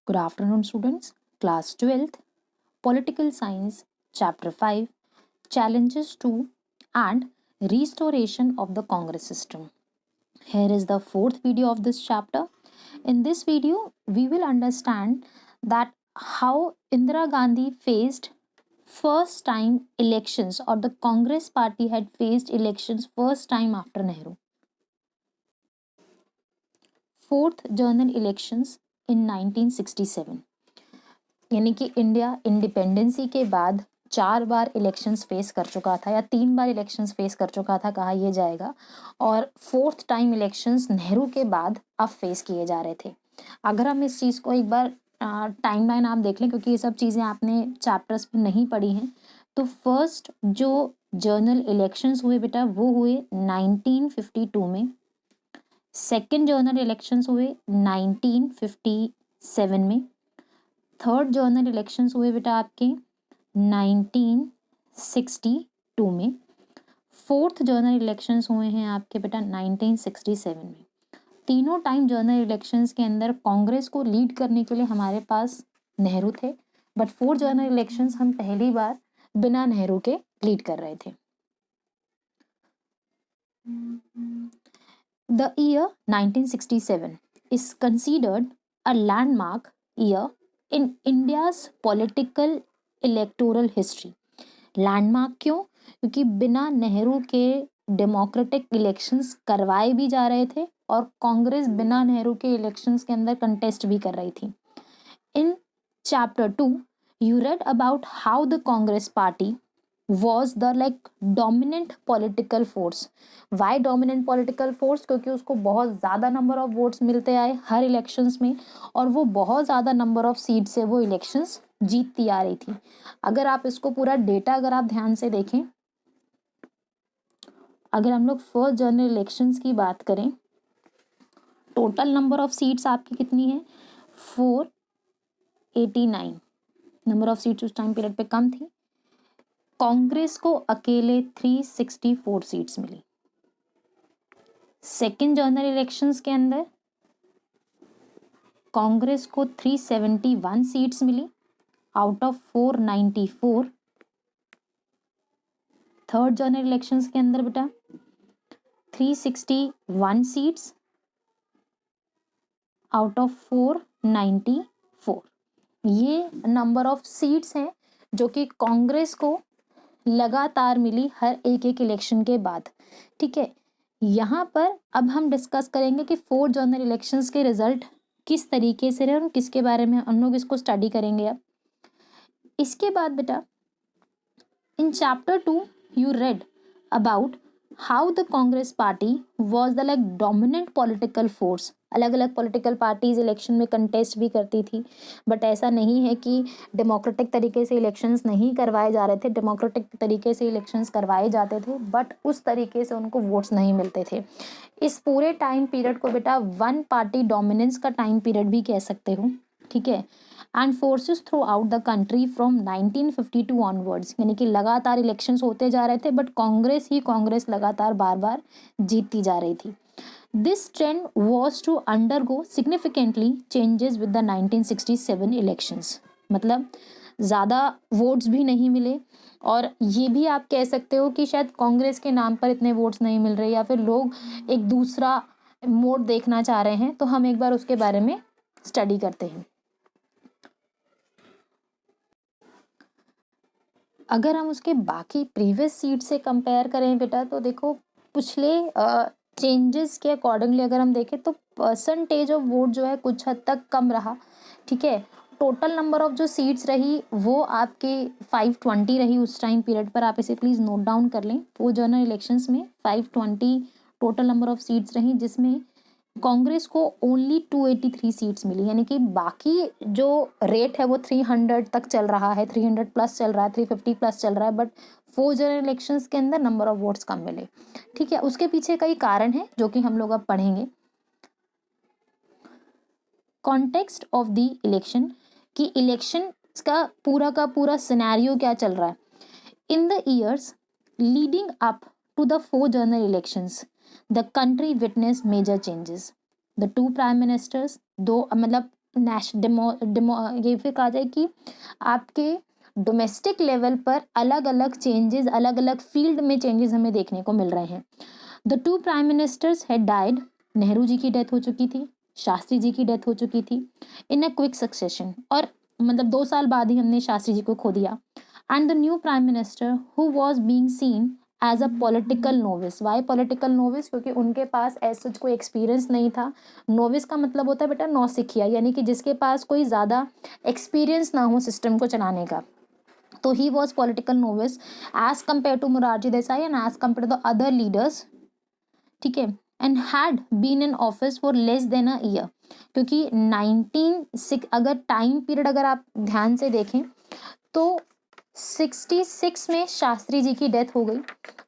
Good afternoon, students. Class 12th, Political Science, Chapter 5, Challenges to and Restoration of the Congress System. Here is the fourth video of this chapter. In this video, we will understand that how Indira Gandhi faced first time elections, or the Congress party had faced elections first time after Nehru. Fourth general elections in 1967. यानी कि India independency के बाद 4 बार elections face कर चुका था, या 3 बार elections face कर चुका था कहा यह जाएगा, और फोर्थ टाइम इलेक्शंस नेहरू के बाद अब फेस किए जा रहे थे। अगर हम इस चीज़ को एक बार टाइमलाइन आप देख लें, क्योंकि ये सब चीज़ें आपने चैप्टर्स में नहीं पढ़ी हैं, तो फर्स्ट जो जनरल इलेक्शंस हुए बेटा वो हुए 1952 में, सेकेंड जनरल इलेक्शंस हुए 1957 में, थर्ड जनरल इलेक्शंस हुए बेटा आपके 1962 में, फोर्थ जनरल इलेक्शंस हुए हैं आपके बेटा 1967 में। तीनों टाइम जनरल इलेक्शंस के अंदर कांग्रेस को लीड करने के लिए हमारे पास नेहरू थे, बट फोर्थ जनरल इलेक्शंस हम पहली बार बिना नेहरू के लीड कर रहे थे। The year 1967 is considered a landmark year in India's political electoral history. Landmark क्यों? क्योंकि बिना नेहरू के डेमोक्रेटिक इलेक्शंस करवाए भी जा रहे थे और कांग्रेस बिना नेहरू के इलेक्शंस के अंदर कंटेस्ट भी कर रही थी। In chapter 2 you read about how the Congress party was the dominant political force. Why dominant political force? क्योंकि उसको बहुत ज़्यादा नंबर ऑफ वोट्स मिलते आए हर इलेक्शंस में, और वो बहुत ज़्यादा नंबर ऑफ सीट से वो इलेक्शंस जीतती आ रही थी। अगर आप इसको पूरा डेटा अगर आप ध्यान से देखें, अगर हम लोग फर्स्ट जनरल इलेक्शंस की बात करें, टोटल नंबर ऑफ सीट्स आपकी कितनी है? 489 नंबर ऑफ सीट्स उस टाइम पीरियड पे कम थी। कांग्रेस को अकेले 364 सीट्स मिली। सेकेंड जनरल इलेक्शंस के अंदर कांग्रेस को 371 सीट्स मिली out of 494। Third general elections के अंदर बेटा 361 सीट्स आउट ऑफ 494। ये नंबर ऑफ सीट्स हैं जो कि कांग्रेस को लगातार मिली हर एक इलेक्शन के बाद। ठीक है, यहाँ पर अब हम डिस्कस करेंगे कि फोर्थ जनरल इलेक्शंस के रिजल्ट किस तरीके से रहे और किसके बारे में हम लोग इसको स्टडी करेंगे। अब इसके बाद बेटा in chapter 2 you read about how the Congress party was the dominant political force. अलग अलग पॉलिटिकल पार्टीज इलेक्शन में कंटेस्ट भी करती थी, बट ऐसा नहीं है कि डेमोक्रेटिक तरीके से इलेक्शंस नहीं करवाए जा रहे थे। डेमोक्रेटिक तरीके से इलेक्शंस करवाए जाते थे, बट उस तरीके से उनको वोट्स नहीं मिलते थे। इस पूरे टाइम पीरियड को बेटा वन पार्टी डोमिनेंस का टाइम पीरियड भी कह सकते हो। ठीक है, and forces through out the country from 1952 onwards, यानी कि लगातार इलेक्शंस होते जा रहे थे, बट कांग्रेस लगातार बार बार जीतती जा रही थी। This trend was to undergo significantly changes with the 1967 elections. मतलब ज़्यादा वोट्स भी नहीं मिले, और ये भी आप कह सकते हो कि शायद कांग्रेस के नाम पर इतने वोट्स नहीं मिल रहे, या फिर लोग एक दूसरा मोड देखना चाह रहे हैं। तो हम एक बार उसके बारे में स्टडी करते हैं। अगर हम उसके बाकी प्रीवियस सीट से कंपेयर करें बेटा, तो देखो पिछले चेंजेस के अकॉर्डिंगली अगर हम देखें तो परसेंटेज ऑफ वोट जो है कुछ हद तक कम रहा। ठीक है, टोटल नंबर ऑफ जो सीट्स रही वो आपके 520 रही उस टाइम पीरियड पर। आप इसे प्लीज़ नोट डाउन कर लें। वो जनरल इलेक्शंस में 520 टोटल नंबर ऑफ सीट्स रही, जिसमें कांग्रेस को ओनली 283 सीट्स मिली, यानी कि बाकी जो रेट है वो 300 तक चल रहा है, 300 प्लस चल रहा है, 350 प्लस चल रहा है, बट फोर्थ जनरल इलेक्शंस के अंदर नंबर ऑफ वोट्स कम मिले। ठीक है, उसके पीछे कई कारण हैं जो कि हम लोग अब पढ़ेंगे। कॉन्टेक्स्ट ऑफ द इलेक्शन, कि इलेक्शन का पूरा सिनेरियो क्या चल रहा है। In the years leading up to the four general elections the country witness major changes. The two prime ministers, दो मतलब ये फिर कहा जाए कि आपके डोमेस्टिक लेवल पर अलग अलग चेंजेस, अलग अलग फील्ड में चेंजेस हमें देखने को मिल रहे हैं। The two prime ministers had died, Nehru ji की डेथ हो चुकी थी, शास्त्री जी की डेथ हो चुकी थी इन अ क्विक सक्सेशन, और मतलब 2 साल बाद ही हमने शास्त्री जी को खो दिया। And the new prime minister who was being seen as a political novice. Why political novice? क्योंकि उनके पास ऐसा कोई एक्सपीरियंस नहीं था। नोविस का मतलब होता है बेटा नौसिखिया, यानी कि जिसके पास कोई ज़्यादा एक्सपीरियंस ना हो सिस्टम को चलाने का। तो he was political novice as compared to Morarji Desai and as compared to the other leaders, ठीक है, and had been in office for less than a year. क्योंकि 19 अगर टाइम पीरियड अगर आप ध्यान से देखें तो 66 में शास्त्री जी की डेथ हो गई,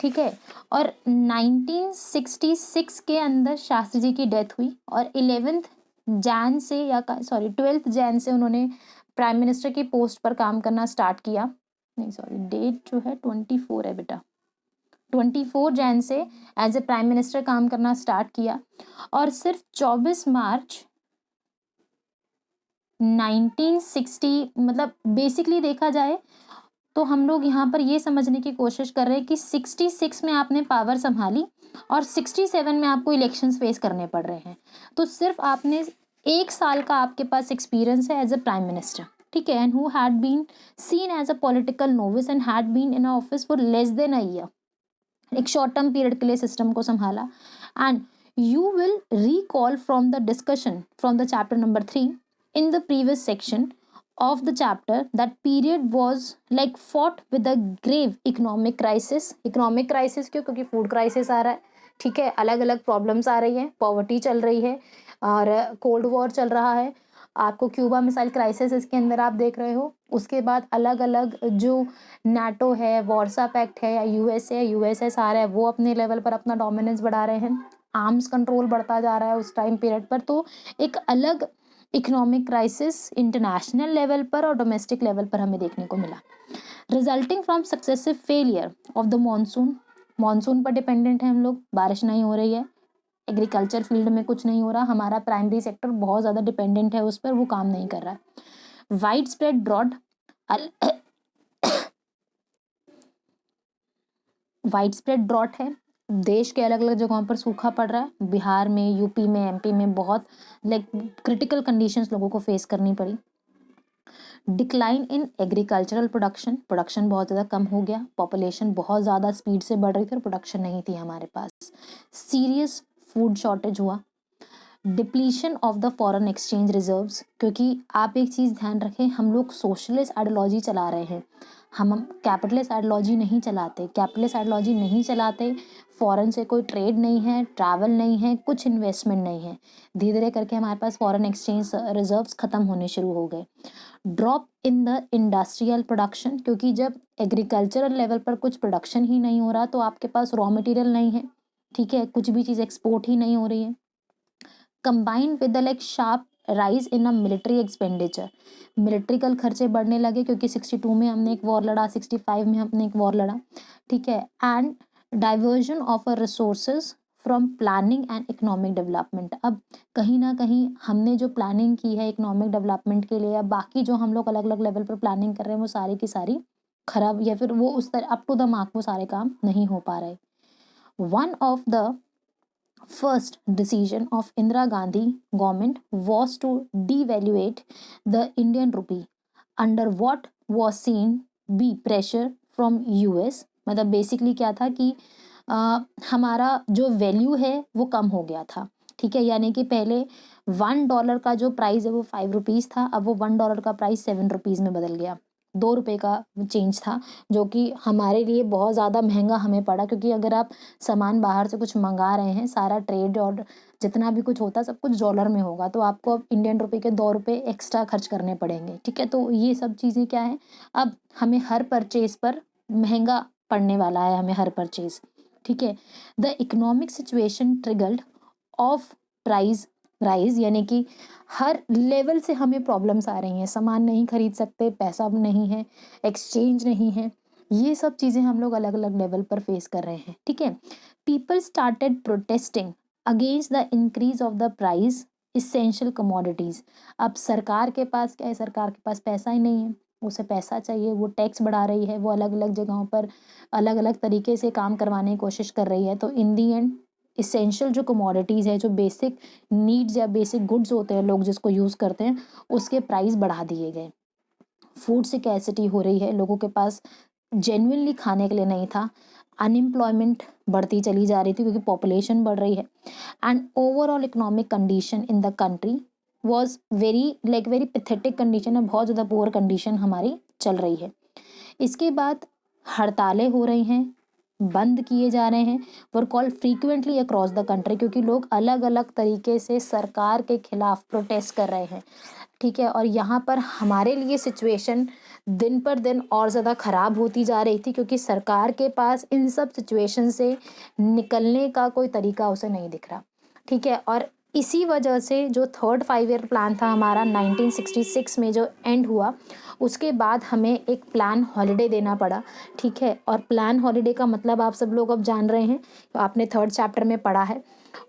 ठीक है, और 1966 के अंदर शास्त्री जी की डेथ हुई और 12 जैन से उन्होंने प्राइम मिनिस्टर की पोस्ट पर काम करना स्टार्ट किया। नहीं सॉरी, डेट जो है 24 है बेटा, 24 जैन से एज ए प्राइम मिनिस्टर काम करना स्टार्ट किया और सिर्फ 24 मार्च 1960, मतलब बेसिकली देखा जाए तो हम लोग यहाँ पर ये समझने की कोशिश कर रहे हैं कि 66 में आपने पावर संभाली और 67 में आपको इलेक्शंस फेस करने पड़ रहे हैं। तो सिर्फ आपने 1 साल का आपके पास एक्सपीरियंस है एज अ प्राइम मिनिस्टर, ठीक है, and who had been seen as a political novice and had been in office for less than a year. एक शॉर्ट टर्म पीरियड के लिए सिस्टम को संभाला। And you will recall from the discussion from the chapter number 3 in the previous section of the chapter that period was like fought with a grave economic crisis। economic crisis क्यों? क्योंकि food crisis आ रहा है, ठीक है, अलग अलग problems आ रही हैं, पॉवर्टी चल रही है और कोल्ड वॉर चल रहा है, आपको क्यूबा मिसाइल क्राइसिस इसके अंदर आप देख रहे हो। उसके बाद अलग अलग जो नाटो है, वॉर्सा पैक्ट है, या यूएसएस आ रहा है, वो अपने लेवल पर अपना डोमिनेंस बढ़ा रहे हैं, आर्म्स कंट्रोल बढ़ता जा रहा है उस टाइम पीरियड पर। तो एक अलग इकोनॉमिक क्राइसिस इंटरनेशनल लेवल पर और डोमेस्टिक लेवल पर हमें देखने को मिला, resulting from successive failure of the monsoon. Monsoon पर डिपेंडेंट है हम लोग, बारिश नहीं हो रही है, एग्रीकल्चर फील्ड में कुछ नहीं हो रहा, हमारा प्राइमरी सेक्टर बहुत ज़्यादा डिपेंडेंट है उस पर, वो काम नहीं कर रहा है। Widespread drought, widespread drought है, देश के अलग अलग जगहों पर सूखा पड़ रहा है, बिहार में, यूपी में, एमपी में बहुत क्रिटिकल कंडीशंस लोगों को फेस करनी पड़ी। Decline in agricultural production, production बहुत ज़्यादा कम हो गया, पॉपुलेशन बहुत ज़्यादा स्पीड से बढ़ रही थी और प्रोडक्शन नहीं थी हमारे पास। सीरियस फूड शॉर्टेज हुआ। Depletion of the foreign exchange reserves, क्योंकि आप एक चीज़ ध्यान रखें, हम लोग सोशलिस्ट आइडियोलॉजी चला रहे हैं, हम कैपिटलिस्ट आइडियोलॉजी नहीं चलाते। कैपिटलिस्ट आइडियोलॉजी नहीं चलाते, फॉरेन से कोई ट्रेड नहीं है, ट्रैवल नहीं है, कुछ इन्वेस्टमेंट नहीं है, धीरे धीरे करके हमारे पास फॉरेन एक्सचेंज रिजर्व्स ख़त्म होने शुरू हो गए। Drop in the industrial production, क्योंकि जब एग्रीकल्चरल लेवल पर कुछ प्रोडक्शन ही नहीं हो रहा तो आपके पास रॉ मटेरियल नहीं है, ठीक है, कुछ भी चीज़ एक्सपोर्ट ही नहीं हो रही है। Combined with the sharp rise in a military expenditure, मिलिट्रिकल खर्चे बढ़ने लगे क्योंकि 62 में हमने एक वॉर लड़ा, 65 में हमने एक वॉर लड़ा, ठीक है, and diversion of a resources from planning and economic development. अब कहीं ना कहीं हमने जो प्लानिंग की है इकोनॉमिक डेवलपमेंट के लिए, या बाकी जो हम लोग अलग अलग लेवल पर प्लानिंग कर रहे हैं वो सारी की सारी खराब, या फिर वो उस तरह अप टू द मार्क वो सारे काम नहीं हो पा रहे। One of the first decision of Indira Gandhi government was to devaluate the Indian rupee under what was seen be pressure from US। मतलब बेसिकली क्या था कि हमारा जो वैल्यू है वो कम हो गया था, ठीक है, यानी कि पहले $1 का जो प्राइस है वो ₹5 था, अब वो $1 का प्राइस ₹7 में बदल गया, ₹2 का चेंज था, जो कि हमारे लिए बहुत ज़्यादा महंगा हमें पड़ा, क्योंकि अगर आप सामान बाहर से कुछ मंगा रहे हैं, सारा ट्रेड और जितना भी कुछ होता है सब कुछ डॉलर में होगा, तो आपको अब इंडियन रुपये के ₹2 एक्स्ट्रा खर्च करने पड़ेंगे, ठीक है। तो ये सब चीज़ें क्या है, अब हमें हर परचेज पर महंगा पड़ने वाला है, हमें हर परचेज, ठीक है। The economic situation triggered of price rise, यानी कि हर लेवल से हमें प्रॉब्लम्स आ रही हैं, सामान नहीं खरीद सकते, पैसा नहीं है, एक्सचेंज नहीं है, ये सब चीज़ें हम लोग अलग अलग लेवल पर फेस कर रहे हैं, ठीक है। People started protesting against the increase of the price essential commodities. अब सरकार के पास क्या है, सरकार के पास पैसा ही नहीं है, उसे पैसा चाहिए, वो टैक्स बढ़ा रही है, वो अलग अलग जगहों पर अलग अलग तरीके से काम करवाने की कोशिश कर रही है। तो इन दी एंड इसेंशियल जो कमोडिटीज़ है, जो बेसिक नीड्स या बेसिक गुड्स होते हैं लोग जिसको यूज़ करते हैं, उसके प्राइस बढ़ा दिए गए। फूड सिकैसिटी हो रही है, लोगों के पास जेन्युइनली खाने के लिए नहीं था। अनएम्प्लॉयमेंट बढ़ती चली जा रही थी क्योंकि पॉपुलेशन बढ़ रही है। And overall economic condition in the country was very pathetic condition है, बहुत ज़्यादा पुअर कंडीशन हमारी चल रही है। इसके बाद हड़तालें हो रही हैं, बंद किए जा रहे हैं, were called frequently across the country, क्योंकि लोग अलग अलग तरीके से सरकार के खिलाफ प्रोटेस्ट कर रहे हैं। ठीक है, और यहाँ पर हमारे लिए सिचुएशन दिन पर दिन और ज़्यादा ख़राब होती जा रही थी, क्योंकि सरकार के पास इन सब सिचुएशन से निकलने का कोई तरीका उसे नहीं दिख रहा। ठीक है, और इसी वजह से जो थर्ड 5 ईयर प्लान था हमारा 1966 में जो एंड हुआ, उसके बाद हमें एक प्लान हॉलिडे देना पड़ा। ठीक है, और प्लान हॉलिडे का मतलब आप सब लोग अब जान रहे हैं, तो आपने थर्ड चैप्टर में पढ़ा है।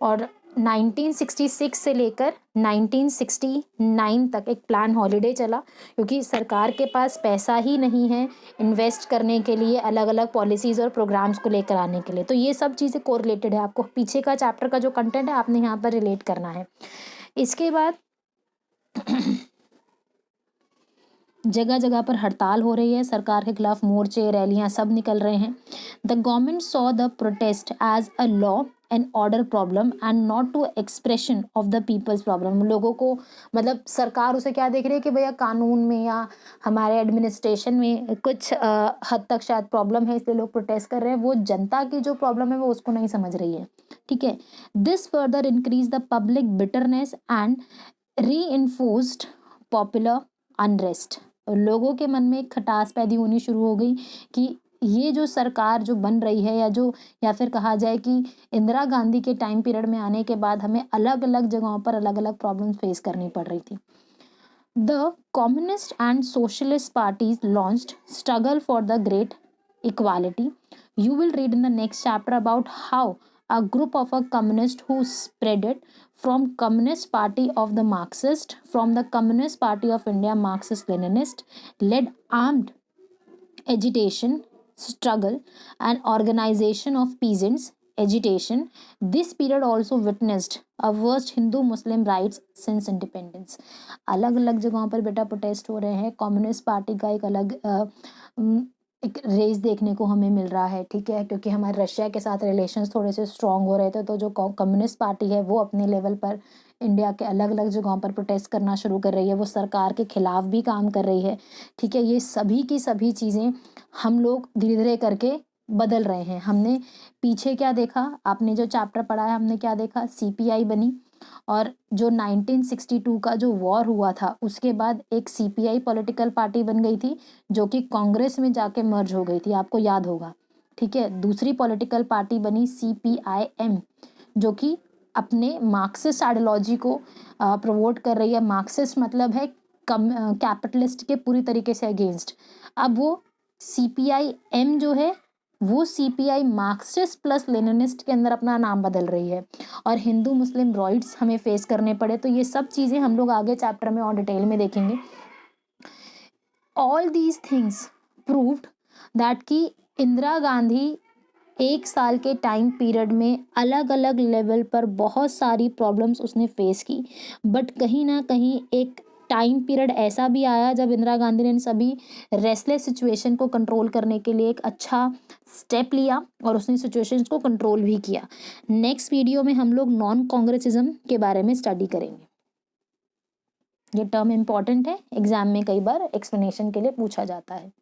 और 1966 से लेकर 1969 तक एक प्लान हॉलिडे चला, क्योंकि सरकार के पास पैसा ही नहीं है इन्वेस्ट करने के लिए अलग अलग पॉलिसीज़ और प्रोग्राम्स को लेकर आने के लिए। तो ये सब चीज़ें कोरिलेटेड है, आपको पीछे का चैप्टर का जो कंटेंट है आपने यहाँ पर रिलेट करना है। इसके बाद जगह जगह पर हड़ताल हो रही है, सरकार के खिलाफ मोर्चे, रैलियां सब निकल रहे हैं। The government saw the protest as a law and order problem and not to expression of the people's problem. लोगों को मतलब सरकार उसे क्या देख रही है कि भैया कानून में या हमारे एडमिनिस्ट्रेशन में कुछ हद तक शायद प्रॉब्लम है, इसलिए लोग प्रोटेस्ट कर रहे हैं। वो जनता की जो प्रॉब्लम है वो उसको नहीं समझ रही है। ठीक है, this further increase the public bitterness and re enforced popular unrest. लोगों के मन में एक खटास पैदा होनी शुरू हो गई कि ये जो सरकार जो बन रही है, या फिर कहा जाए कि इंदिरा गांधी के टाइम पीरियड में आने के बाद हमें अलग अलग जगहों पर अलग अलग प्रॉब्लम्स फेस करनी पड़ रही थी। The communist and socialist parties launched struggle for the great equality. You will read in the next chapter about how a group of a communist who spreaded from Communist Party of the Marxist, from the Communist Party of India, Marxist-Leninist, led armed agitation, struggle, and organization of peasants agitation. This period also witnessed a worst Hindu-Muslim rights since independence. अलग अलग जगहों पर बेटा protest हो रहे हैं। Communist party का एक अलग एक रेस देखने को हमें मिल रहा है। ठीक है, क्योंकि हमारे रशिया के साथ रिलेशंस थोड़े से स्ट्रांग हो रहे थे, तो जो कम्युनिस्ट पार्टी है वो अपने लेवल पर इंडिया के अलग अलग जगहों पर प्रोटेस्ट करना शुरू कर रही है, वो सरकार के खिलाफ भी काम कर रही है। ठीक है, ये सभी की सभी चीज़ें हम लोग धीरे धीरे करके बदल रहे हैं। हमने पीछे क्या देखा, आपने जो चैप्टर पढ़ा है, हमने क्या देखा, सीपीआई बनी, और जो 1962 का जो वॉर हुआ था उसके बाद एक सीपीआई पॉलिटिकल पार्टी बन गई थी, जो कि कांग्रेस में जाके मर्ज हो गई थी, आपको याद होगा। ठीक है, दूसरी पॉलिटिकल पार्टी बनी सीपीआईएम, जो कि अपने मार्क्सिस्ट आइडियोलॉजी को प्रमोट कर रही है। मार्क्सिस्ट मतलब है कैपिटलिस्ट के पूरी तरीके से अगेंस्ट। अब वो सीपीआईएम जो है वो सीपीआई मार्क्सिस्ट प्लस लेनिनिस्ट के अंदर अपना नाम बदल रही है, और हिंदू मुस्लिम राइट्स हमें फेस करने पड़े। तो ये सब चीज़ें हम लोग आगे चैप्टर में और डिटेल में देखेंगे। All these things proved that कि इंदिरा गांधी 1 साल के टाइम पीरियड में अलग अलग लेवल पर बहुत सारी प्रॉब्लम्स उसने फेस की, बट कहीं ना कहीं एक टाइम पीरियड ऐसा भी आया जब इंदिरा गांधी ने इन सभी रेस्टलेस सिचुएशन को कंट्रोल करने के लिए एक अच्छा स्टेप लिया, और उसने सिचुएशंस को कंट्रोल भी किया। नेक्स्ट वीडियो में हम लोग नॉन कांग्रेसिज्म के बारे में स्टडी करेंगे। ये टर्म इम्पॉर्टेंट है, एग्जाम में कई बार एक्सप्लेनेशन के लिए पूछा जाता है।